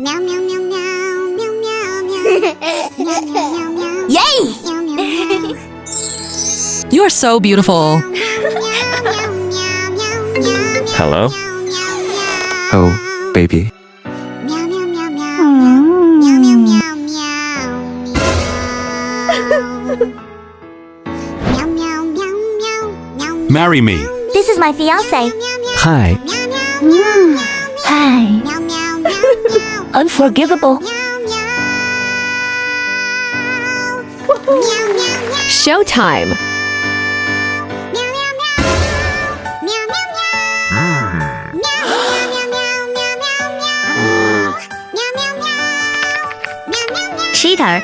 Yay! You're so beautiful. Hello? Oh, baby. Marry me. This is my fiance. Hi. Hi. Unforgivable. Showtime. Cheater.